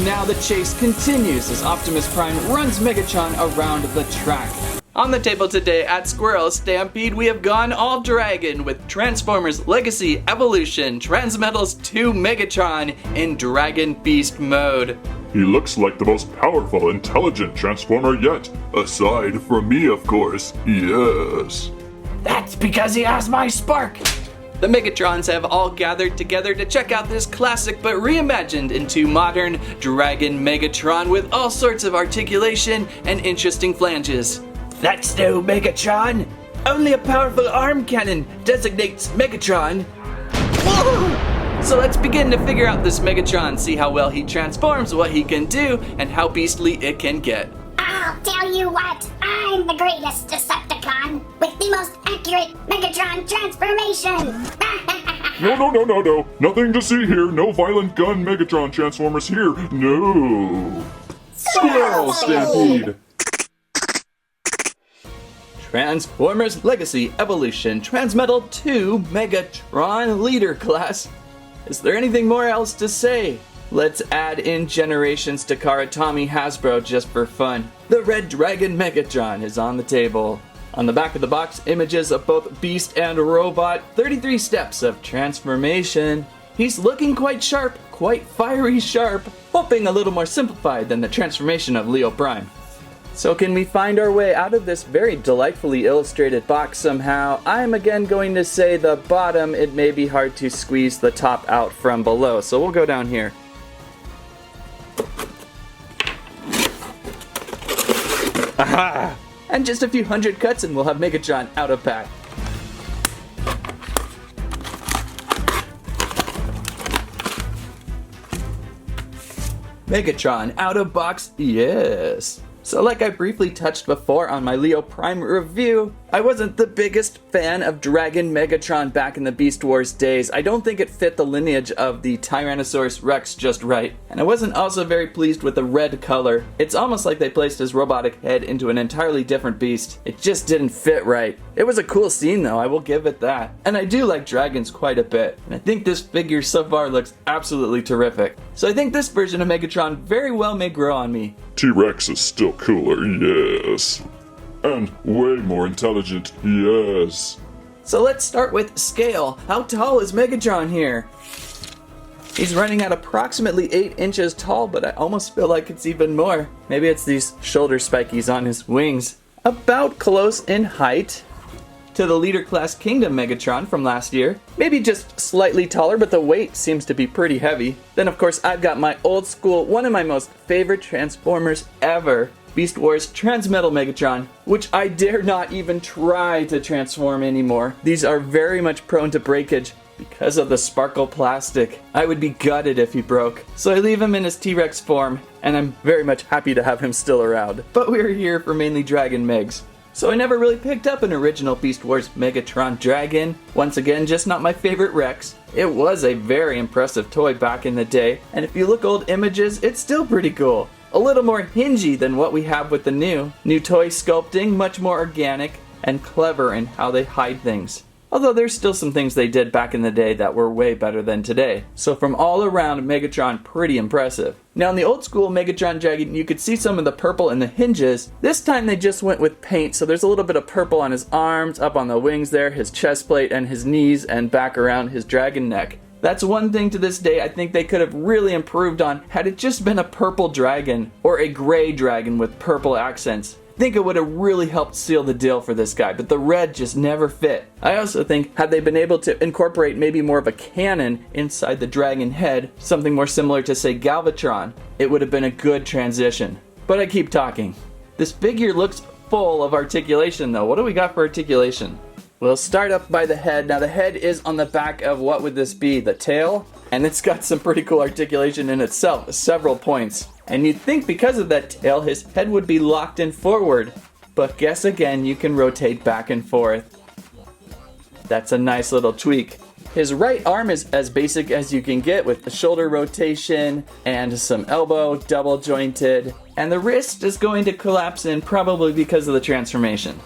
And now the chase continues as Optimus Prime runs Megatron around the track. On the table today at Squirrel Stampede, we have gone all dragon with Transformers Legacy Evolution Transmetal's 2 Megatron in Dragon Beast mode. He looks like the most powerful, intelligent Transformer yet. Aside from me, of course. Yes. That's because he has my spark. The Megatrons have all gathered together to check out this classic but reimagined into modern Dragon Megatron with all sorts of articulation and interesting flanges. That's no Megatron. Only a powerful arm cannon designates Megatron. Whoa! So let's begin to figure out this Megatron, see how well he transforms, what he can do, and how beastly it can get. I'll tell you what, I'm the greatest Decepticon with the most accurate Megatron transformation. No. Nothing to see here. No violent gun Megatron Transformers here. No. Squirrel Stampede. Transformers Legacy Evolution Transmetal 2 Megatron Leader Class. Is there anything more else to say? Let's add in generations to Tommy Hasbro just for fun. The Red Dragon Megatron is on the table. On the back of the box, images of both Beast and Robot, 33 steps of transformation. He's looking quite sharp, quite fiery sharp, hoping a little more simplified than the transformation of Leo Prime. So can we find our way out of this very delightfully illustrated box somehow? I'm again going to say the bottom, it may be hard to squeeze the top out from below, so we'll go down here. Aha! And just a few hundred cuts and we'll have Megatron out of pack. Megatron out of box, yes! So like I briefly touched before on my Leo Prime review, I wasn't the biggest fan of Dragon Megatron back in the Beast Wars days. I don't think it fit the lineage of the Tyrannosaurus Rex just right. And I wasn't also very pleased with the red color. It's almost like they placed his robotic head into an entirely different beast. It just didn't fit right. It was a cool scene though, I will give it that. And I do like dragons quite a bit. And I think this figure so far looks absolutely terrific. So I think this version of Megatron very well may grow on me. T-Rex is still cooler, yes. And way more intelligent, yes. So let's start with scale. How tall is Megatron here? He's running at approximately 8 inches tall, but I almost feel like it's even more. Maybe it's these shoulder spikies on his wings. About close in height to the Leader Class Kingdom Megatron from last year. Maybe just slightly taller, but the weight seems to be pretty heavy. Then of course I've got my old school, one of my most favorite Transformers ever, Beast Wars Transmetal Megatron, which I dare not even try to transform anymore. These are very much prone to breakage because of the sparkle plastic. I would be gutted if he broke. So I leave him in his T-Rex form, and I'm very much happy to have him still around. But we're here for mainly Dragon Megs. So I never really picked up an original Beast Wars Megatron Dragon. Once again, just not my favorite Rex. It was a very impressive toy back in the day, and if you look old images, it's still pretty cool. A little more hingy than what we have with the new. New toy sculpting, much more organic, and clever in how they hide things. Although there's still some things they did back in the day that were way better than today. So from all around, Megatron pretty impressive. Now in the old school Megatron Dragon, you could see some of the purple in the hinges. This time they just went with paint, so there's a little bit of purple on his arms, up on the wings there, his chest plate, and his knees, and back around his dragon neck. That's one thing to this day I think they could have really improved on had it just been a purple dragon, or a gray dragon with purple accents. I think it would have really helped seal the deal for this guy, but the red just never fit. I also think had they been able to incorporate maybe more of a cannon inside the dragon head, something more similar to say Galvatron, it would have been a good transition. But I keep talking. This figure looks full of articulation though. What do we got for articulation? We'll start up by the head. Now the head is on the back of, what would this be, the tail? And it's got some pretty cool articulation in itself, several points. And you'd think because of that tail, his head would be locked in forward. But guess again, you can rotate back and forth. That's a nice little tweak. His right arm is as basic as you can get with the shoulder rotation and some elbow double jointed. And the wrist is going to collapse in probably because of the transformation.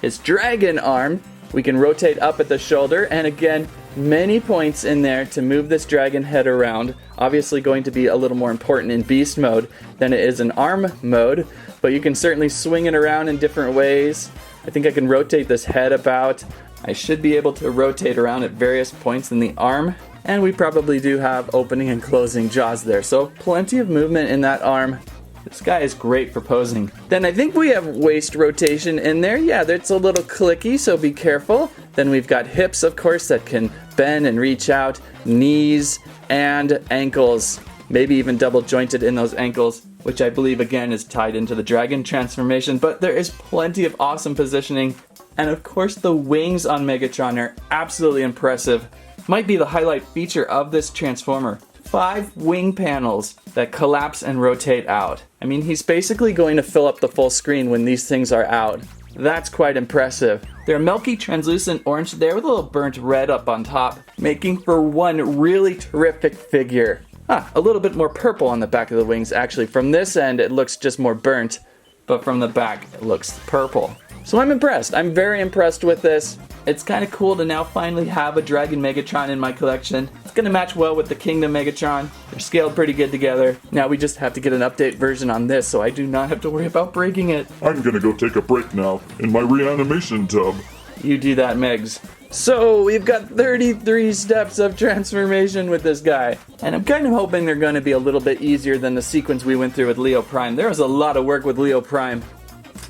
His dragon arm, we can rotate up at the shoulder, and again, many points in there to move this dragon head around. Obviously going to be a little more important in beast mode than it is in arm mode, but you can certainly swing it around in different ways. I think I can rotate this head about. I should be able to rotate around at various points in the arm, and we probably do have opening and closing jaws there, so plenty of movement in that arm. This guy is great for posing. Then I think we have waist rotation in there. Yeah, it's a little clicky, so be careful. Then we've got hips, of course, that can bend and reach out, knees, and ankles. Maybe even double jointed in those ankles, which I believe again is tied into the dragon transformation, but there is plenty of awesome positioning. And of course the wings on Megatron are absolutely impressive. Might be the highlight feature of this Transformer. 5 wing panels that collapse and rotate out. I mean, he's basically going to fill up the full screen when these things are out. That's quite impressive. They're milky translucent orange there with a little burnt red up on top, making for one really terrific figure. A little bit more purple on the back of the wings actually. From this end it looks just more burnt, but from the back it looks purple. So I'm impressed. I'm very impressed with this. It's kind of cool to now finally have a Dragon Megatron in my collection. It's going to match well with the Kingdom Megatron. They're scaled pretty good together. Now we just have to get an update version on this so I do not have to worry about breaking it. I'm gonna go take a break now in my reanimation tub. You do that, Megs. So we've got 33 steps of transformation with this guy. And I'm kind of hoping they're going to be a little bit easier than the sequence we went through with Leo Prime. There was a lot of work with Leo Prime.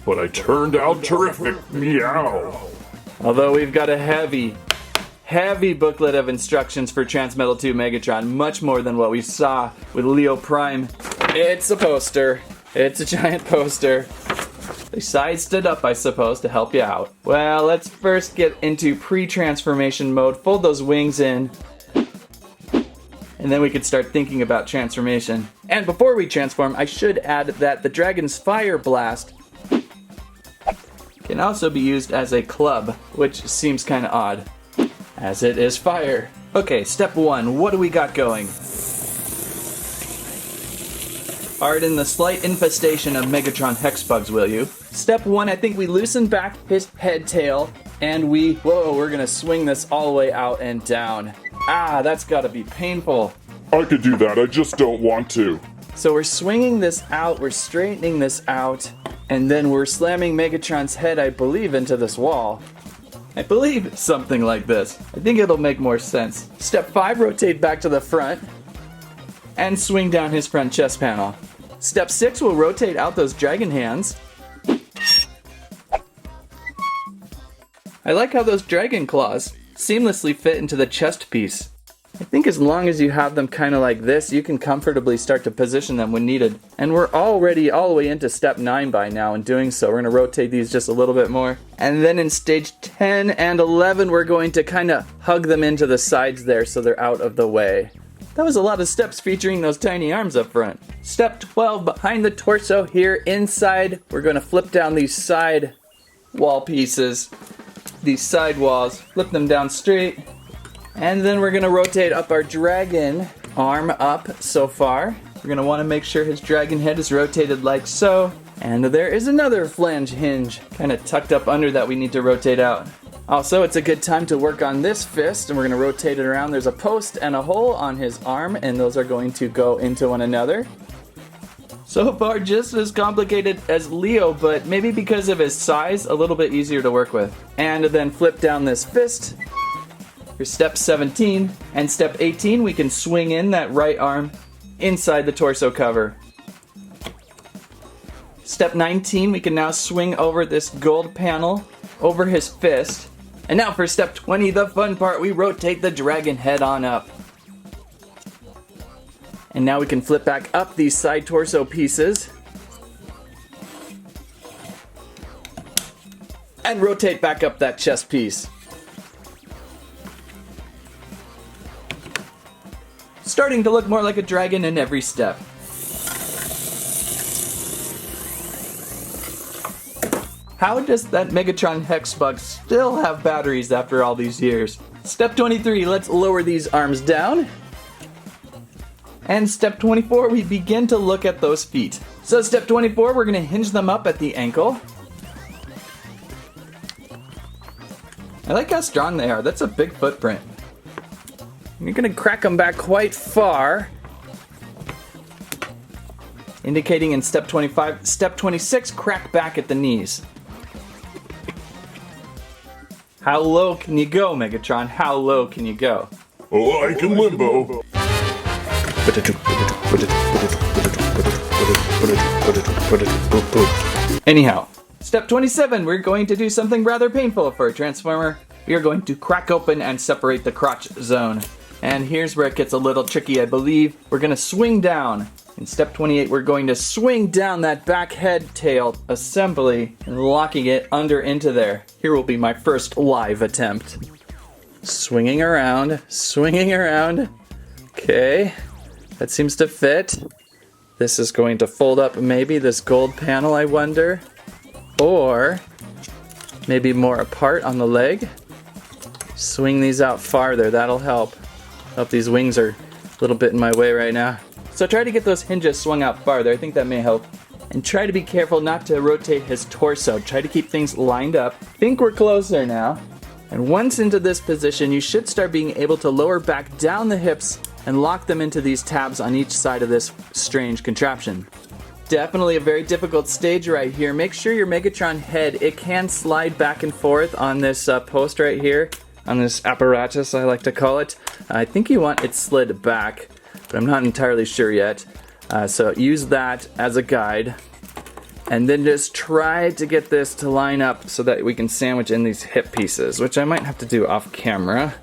But I turned out terrific. Meow. Although we've got a heavy booklet of instructions for Transmetal 2 Megatron, much more than what we saw with Leo Prime. It's a poster. It's a giant poster. They sized it up, I suppose, to help you out. Well, let's first get into pre-transformation mode. Fold those wings in. And then we could start thinking about transformation. And before we transform, I should add that the Dragon's Fire Blast can also be used as a club, which seems kind of odd, as it is fire. Okay, step 1, what do we got going? Pardon the slight infestation of Megatron Hexbugs, will you? Step 1, I think we loosen back his head tail, and we're gonna swing this all the way out and down. That's gotta be painful. I could do that, I just don't want to. So we're swinging this out, we're straightening this out, and then we're slamming Megatron's head, I believe, into this wall. I believe something like this. I think it'll make more sense. Step 5, rotate back to the front and swing down his front chest panel. Step 6, we'll rotate out those dragon hands. I like how those dragon claws seamlessly fit into the chest piece. I think as long as you have them kind of like this, you can comfortably start to position them when needed. And we're already all the way into step 9 by now in doing so. We're going to rotate these just a little bit more. And then in stage 10 and 11, we're going to kind of hug them into the sides there so they're out of the way. That was a lot of steps featuring those tiny arms up front. Step 12, behind the torso here inside, we're going to flip down these side wall pieces, these side walls, flip them down straight. And then we're going to rotate up our dragon arm up so far. We're going to want to make sure his dragon head is rotated like so. And there is another flange hinge kind of tucked up under that we need to rotate out. Also, it's a good time to work on this fist, and we're going to rotate it around. There's a post and a hole on his arm, and those are going to go into one another. So far, just as complicated as Leo, but maybe because of his size, a little bit easier to work with. And then flip down this fist. For step 17, and step 18, we can swing in that right arm inside the torso cover. Step 19, we can now swing over this gold panel over his fist. And now for step 20, the fun part, we rotate the dragon head on up. And now we can flip back up these side torso pieces. And rotate back up that chest piece. Starting to look more like a dragon in every step. How does that Megatron Hexbug still have batteries after all these years? Step 23, let's lower these arms down. And step 24, we begin to look at those feet. So step 24, we're going to hinge them up at the ankle. I like how strong they are. That's a big footprint. You're gonna crack them back quite far. Indicating in step 25. Step 26, crack back at the knees. How low can you go, Megatron? How low can you go? Oh, I can limbo. Anyhow, step 27, we're going to do something rather painful for a Transformer. We are going to crack open and separate the crotch zone. And here's where it gets a little tricky, I believe. We're going to swing down. In step 28, we're going to swing down that back head tail assembly and locking it under into there. Here will be my first live attempt. Swinging around, swinging around. Okay, that seems to fit. This is going to fold up maybe this gold panel, I wonder. Or maybe more apart on the leg. Swing these out farther, that'll help. Hope these wings are a little bit in my way right now. So try to get those hinges swung out farther, I think that may help. And try to be careful not to rotate his torso. Try to keep things lined up. Think we're closer now. And once into this position, you should start being able to lower back down the hips and lock them into these tabs on each side of this strange contraption. Definitely a very difficult stage right here. Make sure your Megatron head, it can slide back and forth on this post right here, on this apparatus I like to call it. I think you want it slid back, but I'm not entirely sure yet. So use that as a guide. And then just try to get this to line up so that we can sandwich in these hip pieces, which I might have to do off camera.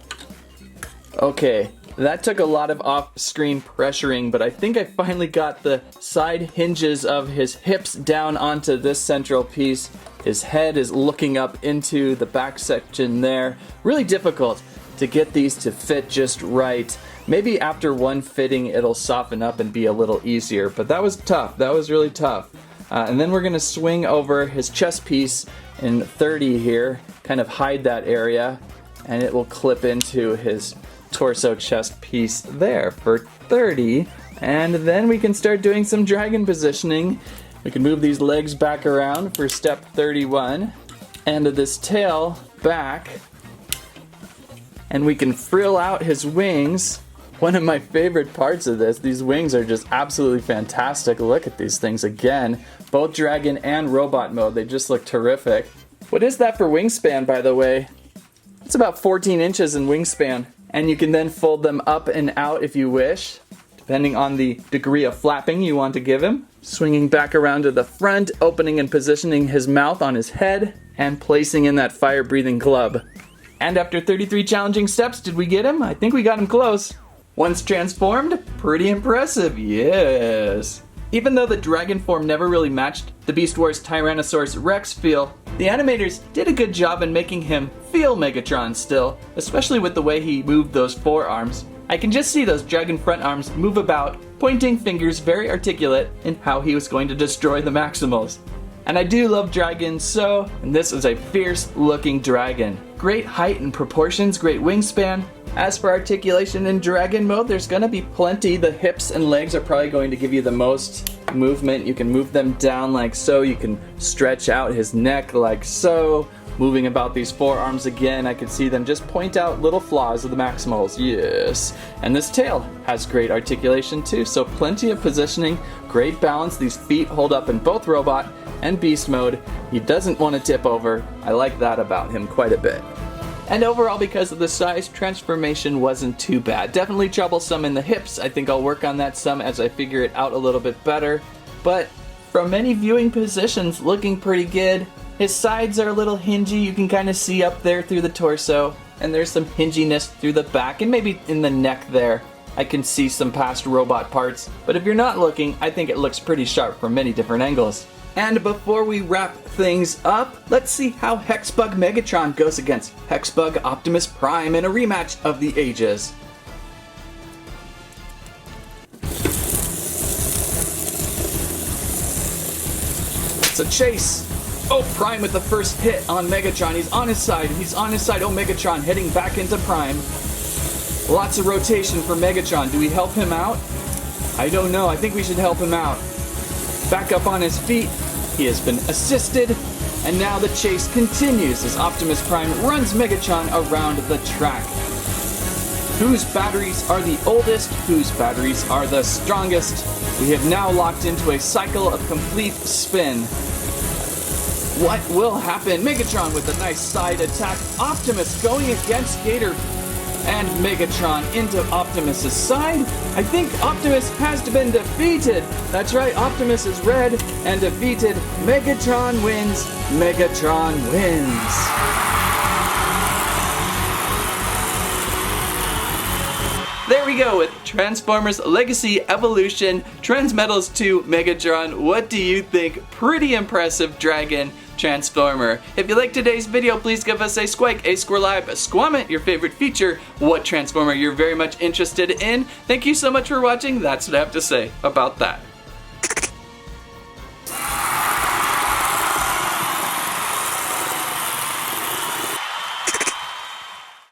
Okay, that took a lot of off-screen pressuring, but I think I finally got the side hinges of his hips down onto this central piece. His head is looking up into the back section there. Really difficult to get these to fit just right. Maybe after one fitting it'll soften up and be a little easier, but that was tough. That was really tough. And then we're going to swing over his chest piece in 30 here, kind of hide that area, and it will clip into his torso chest piece there for 30. And then we can start doing some dragon positioning. We can move these legs back around for step 31, and this tail back, and we can frill out his wings. One of my favorite parts of this, these wings are just absolutely fantastic. Look at these things again. Both dragon and robot mode, they just look terrific. What is that for wingspan, by the way? It's about 14 inches in wingspan. And you can then fold them up and out if you wish, depending on the degree of flapping you want to give him. Swinging back around to the front, opening and positioning his mouth on his head, and placing in that fire-breathing club. And after 33 challenging steps, did we get him? I think we got him close. Once transformed, pretty impressive, yes. Even though the dragon form never really matched the Beast Wars Tyrannosaurus Rex feel, the animators did a good job in making him feel Megatron still, especially with the way he moved those forearms. I can just see those dragon front arms move about, pointing fingers, very articulate in how he was going to destroy the Maximals. And I do love dragons so, and this is a fierce looking dragon. Great height and proportions, great wingspan. As for articulation in dragon mode, there's gonna be plenty. The hips and legs are probably going to give you the most movement. You can move them down like so. You can stretch out his neck like so. Moving about these forearms again, I can see them just point out little flaws of the Maximals, yes. And this tail has great articulation too, so plenty of positioning, great balance. These feet hold up in both robot and beast mode. He doesn't want to tip over. I like that about him quite a bit. And overall, because of the size, transformation wasn't too bad. Definitely troublesome in the hips. I think I'll work on that some as I figure it out a little bit better. But from many viewing positions, looking pretty good. His sides are a little hingy. You can kind of see up there through the torso. And there's some hinginess through the back and maybe in the neck there. I can see some past robot parts. But if you're not looking, I think it looks pretty sharp from many different angles. And before we wrap things up, let's see how Hexbug Megatron goes against Hexbug Optimus Prime in a rematch of the ages. It's a chase. Oh, Prime with the first hit on Megatron. He's on his side. He's on his side. Oh, Megatron heading back into Prime. Lots of rotation for Megatron. Do we help him out? I don't know. I think we should help him out. Back up on his feet, he has been assisted, and now the chase continues as Optimus Prime runs Megatron around the track. Whose batteries are the oldest? Whose batteries are the strongest? We have now locked into a cycle of complete spin. What will happen? Megatron with a nice side attack. Optimus going against Gator. And Megatron into Optimus's side. I think Optimus has to been defeated. That's right, Optimus is red and defeated. Megatron wins. Megatron wins. There we go with Transformers Legacy Evolution, Transmetals 2 Megatron. What do you think? Pretty impressive Dragon Transformer. If you liked today's video, please give us a squike, a squirrelive, a squamment, your favorite feature, what Transformer you're very much interested in. Thank you so much for watching. That's what I have to say about that.